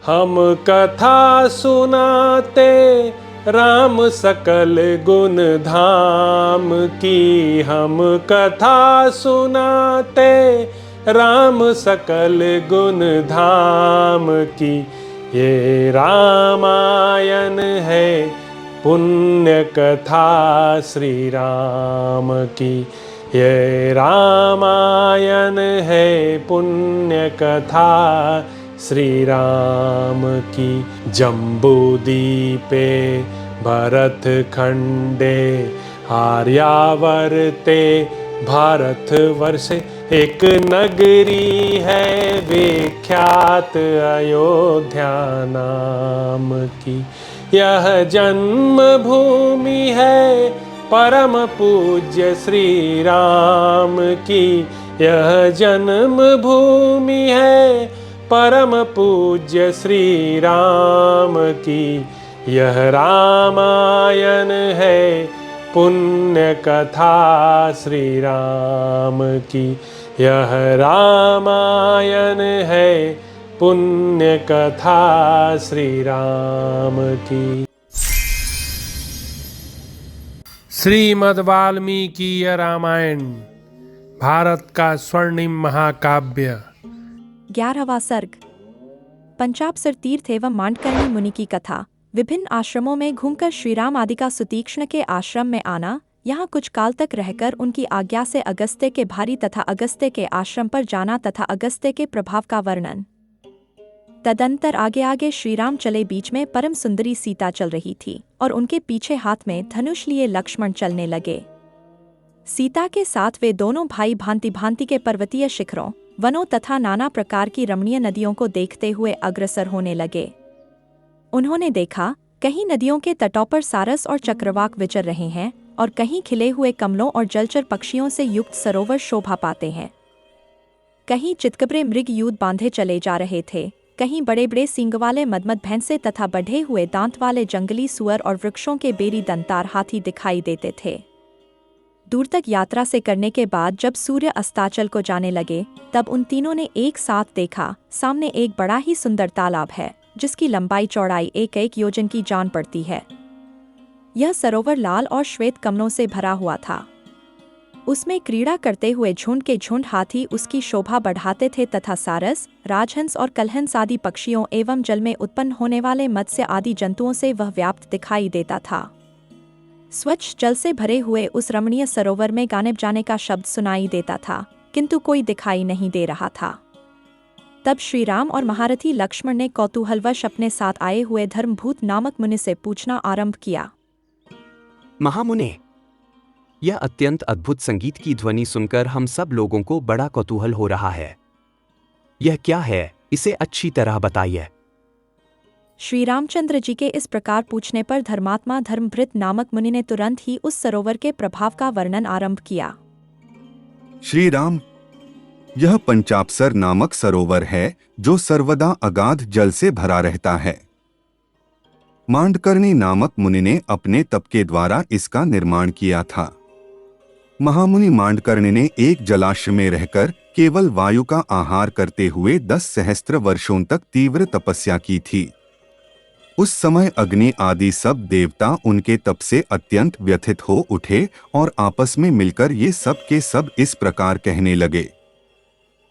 हम कथा सुनाते राम सकल गुण धाम की। हम कथा सुनाते राम सकल गुण धाम की। ये रामायण है पुण्य कथा श्री राम की। ये रामायण है पुण्य कथा श्री राम की। जम्बूदीपे भरत खंडे आर्यावर्ते भारतवर्षे एक नगरी है विख्यात अयोध्या नाम की। यह जन्म भूमि है परम पूज्य श्री राम की। यह जन्म भूमि है परम पूज्य श्री राम की। यह रामायण है पुण्य कथा श्री राम की। यह रामायण है पुण्य कथा श्री राम की। श्रीमद् वाल्मीकि रामायण भारत का स्वर्णिम महाकाव्य। 11वां सर्ग। पंचाब सर तीर्थ एवं मांडकर्णी मुनि की कथा। विभिन्न आश्रमों में घूमकर श्रीराम आदि का सुतीक्ष्ण के आश्रम में आना, यहाँ कुछ काल तक रहकर उनकी आज्ञा से अगस्त्य के भारी तथा अगस्त्य के आश्रम पर जाना तथा अगस्त्य के प्रभाव का वर्णन। तदंतर आगे आगे श्रीराम चले। बीच में परम सुंदरी सीता चल रही थी और उनके पीछे हाथ में धनुष लिए लक्ष्मण चलने लगे। सीता के साथ वे दोनों भाई भांति भांति के पर्वतीय शिखरों, वनों तथा नाना प्रकार की रमणीय नदियों को देखते हुए अग्रसर होने लगे। उन्होंने देखा, कहीं नदियों के तटों पर सारस और चक्रवाक विचर रहे हैं और कहीं खिले हुए कमलों और जलचर पक्षियों से युक्त सरोवर शोभा पाते हैं। कहीं चितकबरे मृग यूद बांधे चले जा रहे थे, कहीं बड़े बड़े सींग वाले मदमद भैंसे तथा बढ़े हुए दांत वाले जंगली सुअर और वृक्षों के बेरी दंतार हाथी दिखाई देते थे। दूर तक यात्रा से करने के बाद जब सूर्य अस्ताचल को जाने लगे, तब उन तीनों ने एक साथ देखा, सामने एक बड़ा ही सुंदर तालाब है जिसकी लंबाई चौड़ाई एक योजन की जान पड़ती है। यह सरोवर लाल और श्वेत कमलों से भरा हुआ था। उसमें क्रीड़ा करते हुए झुंड के झुंड हाथी उसकी शोभा बढ़ाते थे तथा सारस, राजहंस और कलहंस आदि पक्षियों एवं जल में उत्पन्न होने वाले मत्स्य आदि जंतुओं से वह व्याप्त दिखाई देता था। स्वच्छ जल से भरे हुए उस रमणीय सरोवर में गाने बजाने का शब्द सुनाई देता था, किंतु कोई दिखाई नहीं दे रहा था। तब श्रीराम और महारथी लक्ष्मण ने कौतूहलवश अपने साथ आए हुए धर्मभूत नामक मुनि से पूछना आरंभ किया। महामुने, यह अत्यंत अद्भुत संगीत की ध्वनि सुनकर हम सब लोगों को बड़ा कौतूहल हो रहा है। यह क्या है, इसे अच्छी तरह बताइए। श्री रामचंद्र जी के इस प्रकार पूछने पर धर्मात्मा धर्मभृत नामक मुनि ने तुरंत ही उस सरोवर के प्रभाव का वर्णन आरंभ किया। श्री राम, यह पंचापसर नामक सरोवर है जो सर्वदा अगाध जल से भरा रहता है। मांडकर्णी नामक मुनि ने अपने तप के द्वारा इसका निर्माण किया था। महामुनि मांडकर्णी ने एक जलाशय में रहकर केवल वायु का आहार करते हुए 10 सहस्त्र वर्षों तक तीव्र तपस्या की थी। उस समय अग्नि आदि सब देवता उनके तप से अत्यंत व्यथित हो उठे और आपस में मिलकर ये सब के सब इस प्रकार कहने लगे।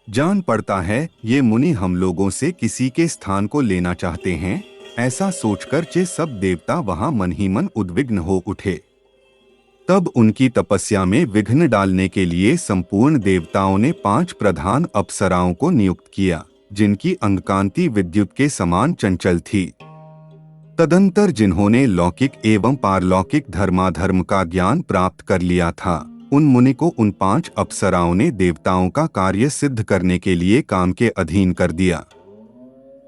जान पड़ता है ये मुनि हम लोगों से किसी के स्थान को लेना चाहते हैं। ऐसा सोचकर ये सब देवता वहां मन ही मन उद्विग्न हो उठे। तब उनकी तपस्या में विघ्न डालने के लिए संपूर्ण देवताओं ने 5 प्रधान अप्सराओं को नियुक्त किया, जिनकी अंगकांति विद्युत के समान चंचल थी। तदंतर जिन्होंने लौकिक एवं पारलौकिक धर्माधर्म का ज्ञान प्राप्त कर लिया था, उन मुनि को उन 5 अप्सराओं ने देवताओं का कार्य सिद्ध करने के लिए काम के अधीन कर दिया।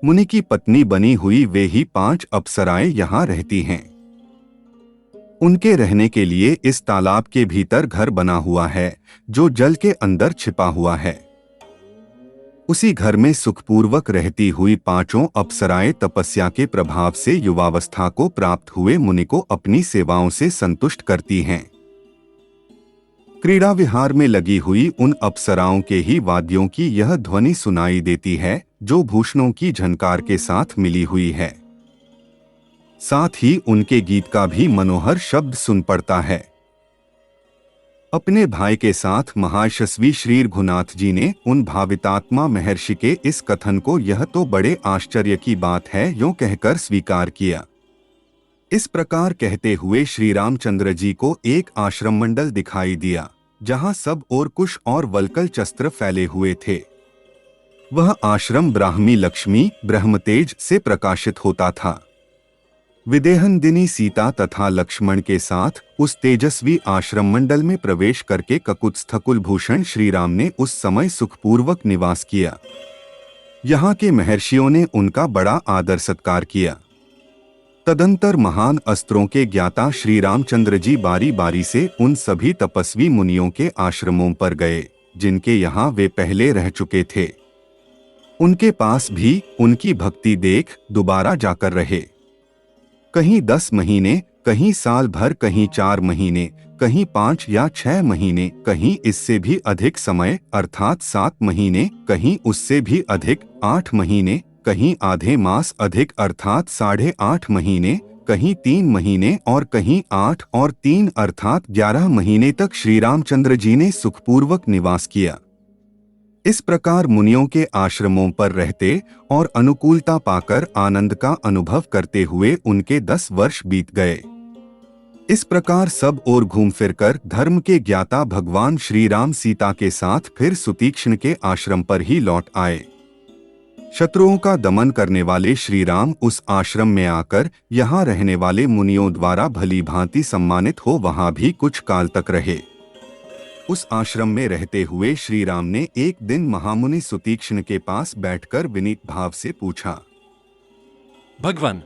मुनि की पत्नी बनी हुई वे ही 5 अप्सराएं यहाँ रहती हैं। उनके रहने के लिए इस तालाब के भीतर घर बना हुआ है जो जल के अंदर छिपा हुआ है। उसी घर में सुखपूर्वक रहती हुई 5 अप्सराएं तपस्या के प्रभाव से युवावस्था को प्राप्त हुए मुनि को अपनी सेवाओं से संतुष्ट करती हैं। क्रीड़ा विहार में लगी हुई उन अप्सराओं के ही वाद्यों की यह ध्वनि सुनाई देती है जो भूषणों की झनकार के साथ मिली हुई है। साथ ही उनके गीत का भी मनोहर शब्द सुन पड़ता है। अपने भाई के साथ महायशस्वी श्री रघुनाथ जी ने उन भावितात्मा महर्षि के इस कथन को यह तो बड़े आश्चर्य की बात है यूं कहकर स्वीकार किया। इस प्रकार कहते हुए श्री रामचंद्र जी को एक आश्रम मंडल दिखाई दिया, जहां सब ओर कुश और वल्कल चस्त्र फैले हुए थे। वह आश्रम ब्राह्मी लक्ष्मी ब्रह्मतेज से प्रकाशित होता था। विदेहनदिनी सीता तथा लक्ष्मण के साथ उस तेजस्वी आश्रम मंडल में प्रवेश करके ककुत्स्थ कुलभूषण श्री राम ने उस समय सुखपूर्वक निवास किया। यहाँ के महर्षियों ने उनका बड़ा आदर सत्कार किया। तदंतर महान अस्त्रों के ज्ञाता श्री रामचंद्र जी बारी बारी से उन सभी तपस्वी मुनियों के आश्रमों पर गए जिनके यहाँ वे पहले रह चुके थे। उनके पास भी उनकी भक्ति देख दोबारा जाकर रहे। कहीं 10 महीने, कहीं साल भर, कहीं 4 महीने, कहीं 5 या 6 महीने, कहीं इससे भी अधिक समय अर्थात 7 महीने, कहीं उससे भी अधिक 8 महीने, कहीं आधे मास अधिक अर्थात 8.5 महीने, कहीं 3 महीने और कहीं 8 और 3 अर्थात 11 महीने तक श्री रामचंद्र जी ने सुखपूर्वक निवास किया। इस प्रकार मुनियों के आश्रमों पर रहते और अनुकूलता पाकर आनंद का अनुभव करते हुए उनके 10 वर्ष बीत गए। इस प्रकार सब ओर घूम फिरकर धर्म के ज्ञाता भगवान श्री राम सीता के साथ फिर सुतीक्ष्ण के आश्रम पर ही लौट आए। शत्रुओं का दमन करने वाले श्री राम उस आश्रम में आकर यहाँ रहने वाले मुनियों द्वारा भली भांति सम्मानित हो वहां भी कुछ काल तक रहे। उस आश्रम में रहते हुए श्री राम ने एक दिन महामुनि सुतीक्ष्ण के पास बैठकर विनीत भाव से पूछा, भगवान,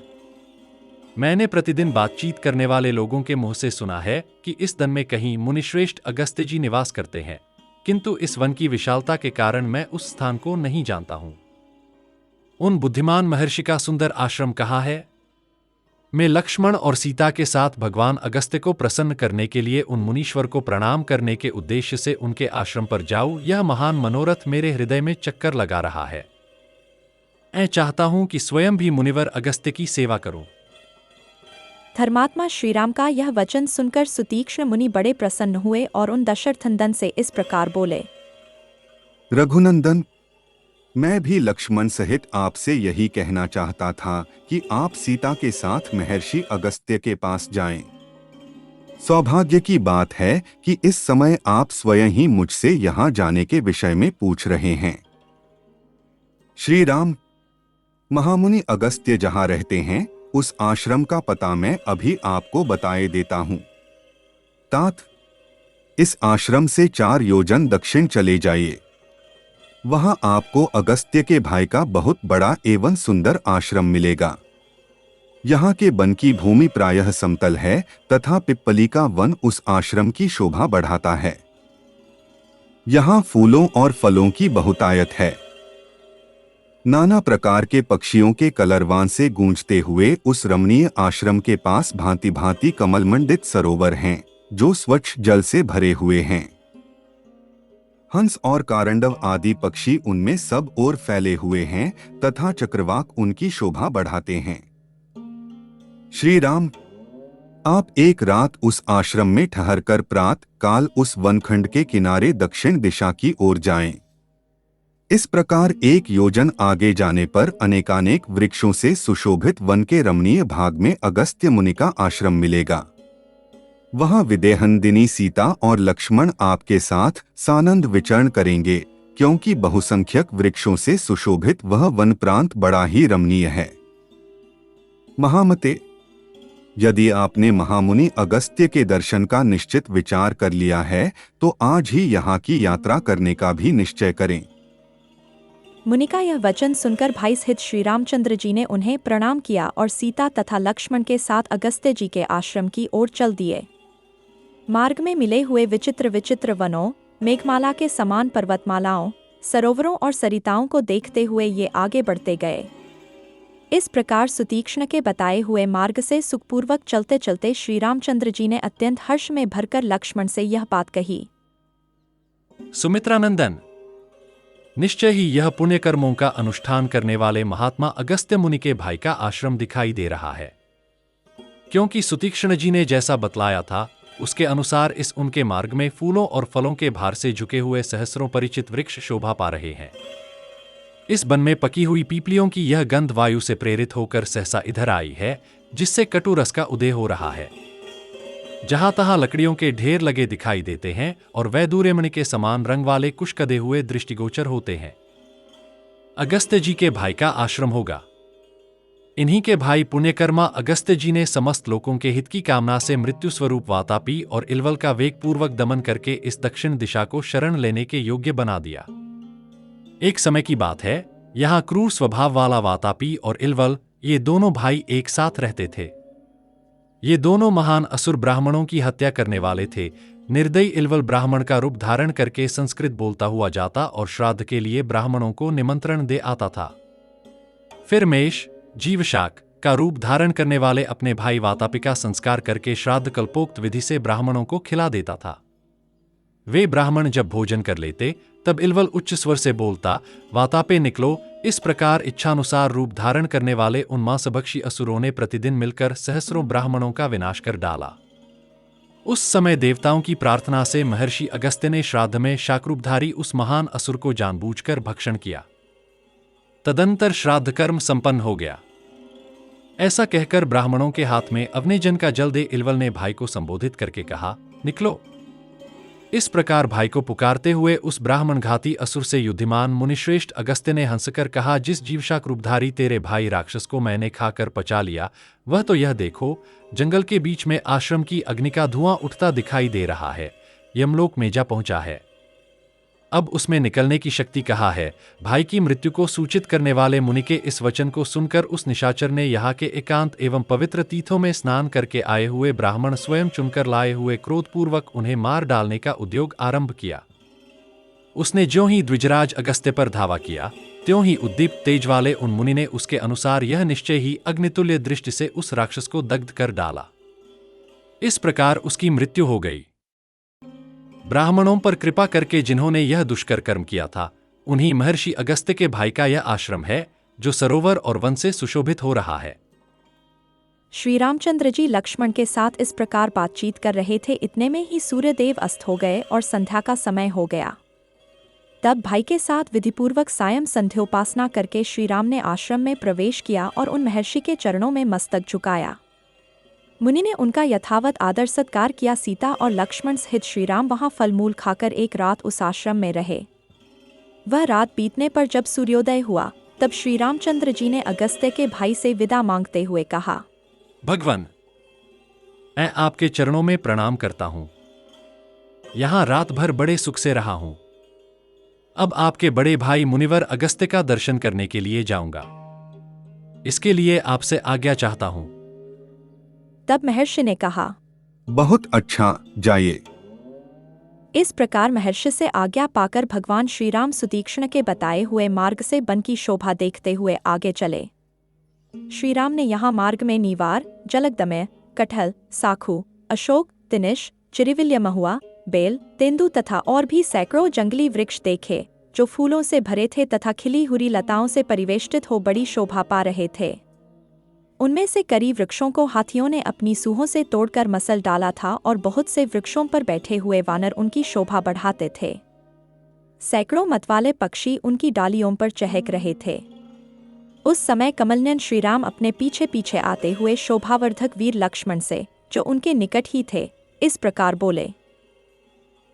मैंने प्रतिदिन बातचीत करने वाले लोगों के मुंह से सुना है कि इस वन में कहीं मुनिश्रेष्ठ अगस्त्य जी निवास करते हैं, किंतु इस वन की विशालता के कारण मैं उस स्थान को नहीं जानता हूं। उन बुद्धिमान महर्षि का सुंदर आश्रम कहाँ है? मैं लक्ष्मण और सीता के साथ भगवान अगस्त्य को प्रसन्न करने के लिए उन मुनीश्वर को प्रणाम करने के उद्देश्य से उनके आश्रम पर जाऊं, यह महान मनोरथ मेरे हृदय में चक्कर लगा रहा है। मैं चाहता हूं कि स्वयं भी मुनिवर अगस्त्य की सेवा करूं। धर्मात्मा श्रीराम का यह वचन सुनकर सुतीक्ष्ण मुनि बड़े प्रसन्न हुए और उन दशरथनंदन से इस प्रकार बोले, रघुनंदन, मैं भी लक्ष्मण सहित आपसे यही कहना चाहता था कि आप सीता के साथ महर्षि अगस्त्य के पास जाएं। सौभाग्य की बात है कि इस समय आप स्वयं ही मुझसे यहाँ जाने के विषय में पूछ रहे हैं। श्री राम, महामुनि अगस्त्य जहाँ रहते हैं उस आश्रम का पता मैं अभी आपको बताए देता हूँ। तात, इस आश्रम से 4 योजन दक्षिण चले जाइए। वहां आपको अगस्त्य के भाई का बहुत बड़ा एवं सुंदर आश्रम मिलेगा। यहाँ के वन की भूमि प्रायः समतल है तथा पिप्पली का वन उस आश्रम की शोभा बढ़ाता है। यहाँ फूलों और फलों की बहुतायत है। नाना प्रकार के पक्षियों के कलरवान से गूंजते हुए उस रमणीय आश्रम के पास भांति भांति कमलमंडित सरोवर हैं, जो स्वच्छ जल से भरे हुए हैं। हंस और कारंडव आदि पक्षी उनमें सब ओर फैले हुए हैं तथा चक्रवाक उनकी शोभा बढ़ाते हैं। श्री राम, आप एक रात उस आश्रम में ठहरकर प्रात काल उस वनखंड के किनारे दक्षिण दिशा की ओर जाएं। इस प्रकार 1 योजन आगे जाने पर अनेकानेक वृक्षों से सुशोभित वन के रमणीय भाग में अगस्त्य मुनि का आश्रम मिलेगा। वहां विदेहनदिनी सीता और लक्ष्मण आपके साथ सानंद विचरण करेंगे, क्योंकि बहुसंख्यक वृक्षों से सुशोभित वह वन प्रांत बड़ा ही रमणीय है। महामते, यदि आपने महामुनि अगस्त्य के दर्शन का निश्चित विचार कर लिया है तो आज ही यहाँ की यात्रा करने का भी निश्चय करें। मुनि का यह वचन सुनकर भाई सहित श्री रामचंद्र जी ने उन्हें प्रणाम किया और सीता तथा लक्ष्मण के साथ अगस्त्य जी के आश्रम की ओर चल दिए। मार्ग में मिले हुए विचित्र विचित्र वनों, मेघमाला के समान पर्वतमालाओं, सरोवरों और सरिताओं को देखते हुए ये आगे बढ़ते गए। इस प्रकार सुतीक्ष्ण के बताए हुए मार्ग से सुखपूर्वक चलते चलते श्री रामचंद्र जी ने अत्यंत हर्ष में भरकर लक्ष्मण से यह बात कही, सुमित्रानंदन, निश्चय ही यह पुण्य कर्मों का अनुष्ठान करने वाले महात्मा अगस्त्य मुनि के भाई का आश्रम दिखाई दे रहा है, क्योंकि सुतीक्ष्ण जी ने जैसा बतलाया था उसके अनुसार इस उनके मार्ग में फूलों और फलों के भार से झुके हुए सहस्रों परिचित वृक्ष शोभा पा रहे हैं। इस वन में पकी हुई पीपलियों की यह गंध वायु से प्रेरित होकर सहसा इधर आई है, जिससे कटु रस का उदय हो रहा है। जहां तहां लकड़ियों के ढेर लगे दिखाई देते हैं और वैदूर्यमणि के समान रंग वाले कुश कदे हुए दृष्टिगोचर होते हैं। अगस्त्य जी के भाई का आश्रम होगा। इन्हीं के भाई पुण्यकर्मा अगस्त्य जी ने समस्त लोगों के हित की कामना से मृत्यु स्वरूप वातापी और इलवल का वेगपूर्वक दमन करके इस दक्षिण दिशा को शरण लेने के योग्य बना दिया। एक समय की बात है, यहां क्रूर स्वभाव वाला वातापी और इलवल ये दोनों भाई एक साथ रहते थे। ये दोनों महान असुर ब्राह्मणों की हत्या करने वाले थे। निर्दयी इलवल ब्राह्मण का रूप धारण करके संस्कृत बोलता हुआ जाता और श्राद्ध के लिए ब्राह्मणों को निमंत्रण दे आता था। फिर मेष जीवशाक का रूप धारण करने वाले अपने भाई वातापी का संस्कार करके श्राद्ध कल्पोक्त विधि से ब्राह्मणों को खिला देता था। वे ब्राह्मण जब भोजन कर लेते तब इलवल उच्च स्वर से बोलता, वातापे निकलो। इस प्रकार इच्छानुसार रूप धारण करने वाले उन मांसभक्षी असुरों ने प्रतिदिन मिलकर सहस्रों ब्राह्मणों का विनाश कर डाला। उस समय देवताओं की प्रार्थना से महर्षि अगस्त्य ने श्राद्ध में शाकरूपधारी उस महान असुर को जानबूझकर भक्षण किया। तदंतर श्राद्ध कर्म संपन्न हो गया। ऐसा कहकर ब्राह्मणों के हाथ में अग्निजन का जल दे इलवल ने भाई को संबोधित करके कहा, निकलो। इस प्रकार भाई को पुकारते हुए उस ब्राह्मण घाती असुर से युद्धिमान मुनिश्रेष्ठ अगस्त्य ने हंसकर कहा, जिस जीवशाक रूपधारी तेरे भाई राक्षस को मैंने खाकर पचा लिया, वह तो यह देखो, जंगल के बीच में आश्रम की अग्नि का धुआं उठता दिखाई दे रहा है, यमलोक में जा पहुंचा है। अब उसमें निकलने की शक्ति कहाँ है? भाई की मृत्यु को सूचित करने वाले मुनि के इस वचन को सुनकर उस निशाचर ने यहाँ के एकांत एवं पवित्र तीर्थों में स्नान करके आए हुए ब्राह्मण स्वयं चुनकर लाए हुए क्रोधपूर्वक उन्हें मार डालने का उद्योग आरंभ किया। उसने ज्यों ही द्विजराज अगस्त्य पर धावा किया, त्यों ही उद्दीप्त तेज वाले उन मुनि ने उसके अनुसार यह निश्चय ही अग्नितुल्य दृष्टि से उस राक्षस को दग्ध कर डाला। इस प्रकार उसकी मृत्यु हो गई। ब्राह्मणों पर कृपा करके जिन्होंने यह दुष्कर कर्म किया था, उन्हीं महर्षि अगस्त्य के भाई का यह आश्रम है, जो सरोवर और वन से सुशोभित हो रहा है। श्री रामचंद्र जी लक्ष्मण के साथ इस प्रकार बातचीत कर रहे थे, इतने में ही सूर्यदेव अस्त हो गए और संध्या का समय हो गया। तब भाई के साथ विधिपूर्वक सायं संध्योपासना करके श्री राम ने आश्रम में प्रवेश किया और उन महर्षि के चरणों में मस्तक झुकाया। मुनि ने उनका यथावत आदर सत्कार किया। सीता और लक्ष्मण सहित श्रीराम वहां फल मूल खाकर एक रात उस आश्रम में रहे। वह रात बीतने पर जब सूर्योदय हुआ, तब श्री रामचंद्र जी ने अगस्त्य के भाई से विदा मांगते हुए कहा, भगवान, मैं आपके चरणों में प्रणाम करता हूं। यहां रात भर बड़े सुख से रहा हूं। अब आपके बड़े भाई मुनिवर अगस्त्य का दर्शन करने के लिए जाऊंगा। इसके लिए आपसे आज्ञा चाहता हूं। तब महर्षि ने कहा, बहुत अच्छा, जाइए। इस प्रकार महर्षि से आज्ञा पाकर भगवान श्री राम सुतीक्ष्ण के बताए हुए मार्ग से वन की शोभा देखते हुए आगे चले। श्री राम ने यहाँ मार्ग में नीवार, जलकदमय, कटहल, साखू, अशोक, तिनिश, चिरिविल्य महुआ, बेल, तेंदु तथा और भी सैकड़ों जंगली वृक्ष देखे, जो फूलों से भरे थे तथा खिली हुई लताओं से परिवेष्टित हो बड़ी शोभा पा रहे थे। उनमें से कई वृक्षों को हाथियों ने अपनी सूहों से तोड़कर मसल डाला था और बहुत से वृक्षों पर बैठे हुए वानर उनकी शोभा बढ़ाते थे। सैकड़ों मतवाले पक्षी उनकी डालियों पर चहक रहे थे। उस समय कमलनयन श्रीराम अपने पीछे पीछे आते हुए शोभावर्धक वीर लक्ष्मण से, जो उनके निकट ही थे, इस प्रकार बोले,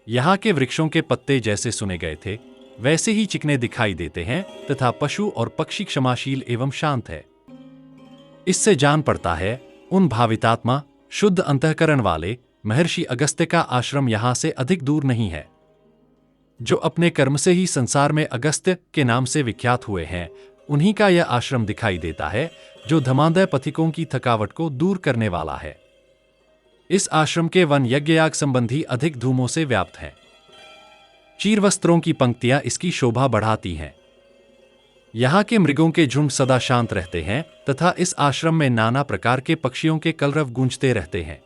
यहाँ के वृक्षों के पत्ते जैसे सुने गए थे, वैसे ही चिकने दिखाई देते हैं तथा पशु और पक्षी क्षमाशील एवं शांत है। इससे जान पड़ता है उन भावितात्मा, शुद्ध अंतःकरण वाले महर्षि अगस्त्य का आश्रम यहां से अधिक दूर नहीं है। जो अपने कर्म से ही संसार में अगस्त्य के नाम से विख्यात हुए हैं, उन्हीं का यह आश्रम दिखाई देता है, जो धमादय पथिकों की थकावट को दूर करने वाला है। इस आश्रम के वन यज्ञयाग संबंधी अधिक धूमों से व्याप्त हैं। चीरवस्त्रों की पंक्तियां इसकी शोभा बढ़ाती हैं। यहाँ के मृगों के झुंड सदा शांत रहते हैं तथा इस आश्रम में नाना प्रकार के पक्षियों के कलरव गूंजते रहते हैं।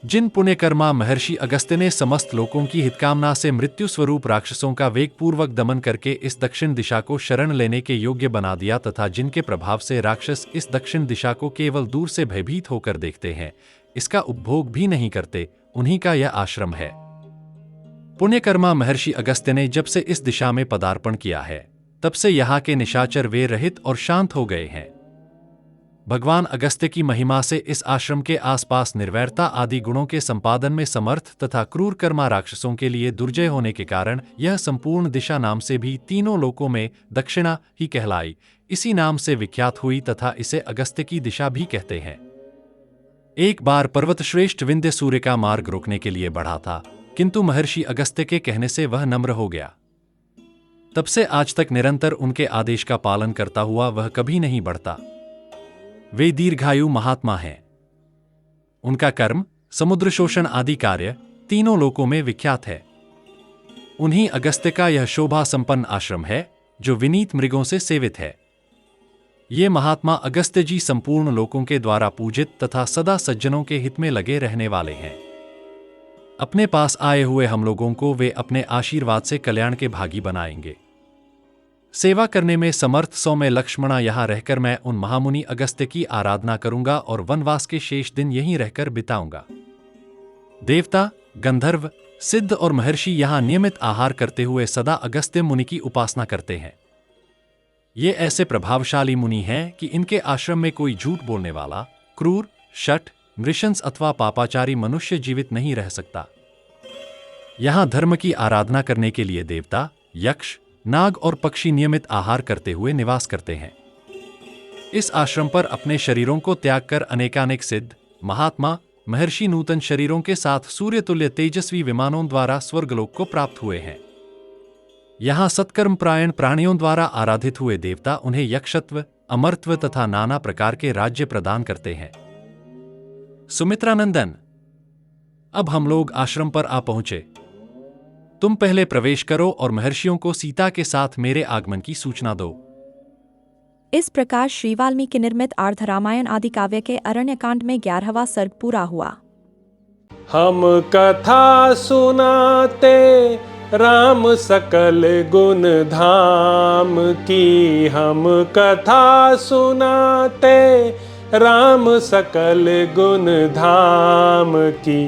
जिन पुण्यकर्मा महर्षि अगस्त्य ने समस्त लोगों की हितकामना से मृत्यु स्वरूप राक्षसों का वेगपूर्वक दमन करके इस दक्षिण दिशा को शरण लेने के योग्य बना दिया तथा जिनके प्रभाव से राक्षस इस दक्षिण दिशा को केवल दूर से भयभीत होकर देखते हैं, इसका उपभोग भी नहीं करते, उन्हीं का यह आश्रम है। पुण्यकर्मा महर्षि अगस्त्य ने जब से इस दिशा में पदार्पण किया है, तब से यहाँ के निशाचर वे रहित और शांत हो गए हैं। भगवान अगस्त्य की महिमा से इस आश्रम के आसपास निर्वैरता आदि गुणों के संपादन में समर्थ तथा क्रूर कर्मा राक्षसों के लिए दुर्जय होने के कारण यह संपूर्ण दिशा नाम से भी तीनों लोकों में दक्षिणा ही कहलाई, इसी नाम से विख्यात हुई तथा इसे अगस्त्य की दिशा भी कहते हैं। एक बार पर्वतश्रेष्ठ विंध्य सूर्य का मार्ग रोकने के लिए बढ़ा था, किंतु महर्षि अगस्त्य के कहने से वह नम्र हो गया। तब से आज तक निरंतर उनके आदेश का पालन करता हुआ वह कभी नहीं बढ़ता। वे दीर्घायु महात्मा हैं। उनका कर्म, समुद्र शोषण आदि कार्य तीनों लोकों में विख्यात है। उन्हीं अगस्त्य का यह शोभा संपन्न आश्रम है जो विनीत मृगों से सेवित है। ये महात्मा अगस्त्य जी संपूर्ण लोकों के द्वारा पूजित तथा सदा सज्जनों के हित में लगे रहने वाले हैं। अपने पास आए हुए हम लोगों को वे अपने आशीर्वाद से कल्याण के भागी बनाएंगे। सेवा करने में समर्थ सौम्य लक्ष्मणा यहाँ रहकर मैं उन महामुनि अगस्त्य की आराधना करूंगा और वनवास के शेष दिन यहीं रहकर बिताऊंगा। देवता, गंधर्व, सिद्ध और महर्षि यहाँ नियमित आहार करते हुए सदा अगस्त्य मुनि की उपासना करते हैं। ये ऐसे प्रभावशाली मुनि हैं कि इनके आश्रम में कोई झूठ बोलने वाला, क्रूर, शठ, नृशंस अथवा पापाचारी मनुष्य जीवित नहीं रह सकता। यहाँ धर्म की आराधना करने के लिए देवता, यक्ष, नाग और पक्षी नियमित आहार करते हुए निवास करते हैं। इस आश्रम पर अपने शरीरों को त्याग कर अनेकानेक सिद्ध, महात्मा, महर्षि नूतन शरीरों के साथ सूर्यतुल्य तेजस्वी विमानों द्वारा स्वर्गलोक को प्राप्त हुए हैं। यहाँ सत्कर्मपरायण प्राणियों द्वारा आराधित हुए देवता उन्हें यक्षत्व, अमरत्व तथा नाना प्रकार के राज्य प्रदान करते हैं। सुमित्रानंदन, अब हम लोग आश्रम पर आ पहुंचे। तुम पहले प्रवेश करो और महर्षियों को सीता के साथ मेरे आगमन की सूचना दो। इस प्रकार श्री वाल्मीकि निर्मित आर्ध रामायण आदि काव्य के अरण्यकांड में 11वां सर्ग पूरा हुआ। हम कथा सुनाते राम सकल गुण धाम की, हम कथा सुनाते राम सकल गुण धाम की।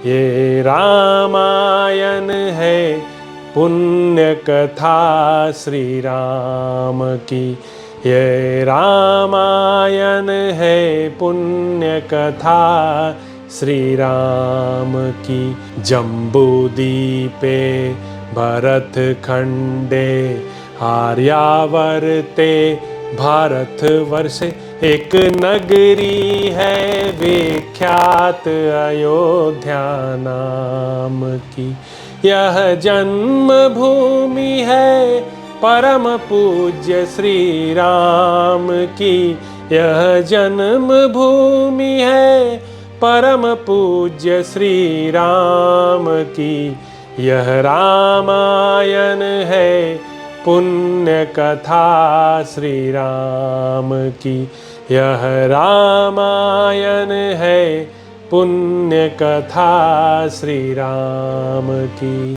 ये रामायण है पुण्य कथा श्री राम की, ये रामायण है पुण्य कथा श्री राम की। जम्बूदीपे भरत खंडे आर्यावर्ते भारतवर्षे एक नगरी है विख्यात अयोध्या नाम की। यह जन्म भूमि है परम पूज्य श्री राम की, यह जन्म भूमि है परम पूज्य श्री राम की। यह रामायण है पुण्य कथा श्री राम की, यह रामायण है पुण्य कथा श्री राम की।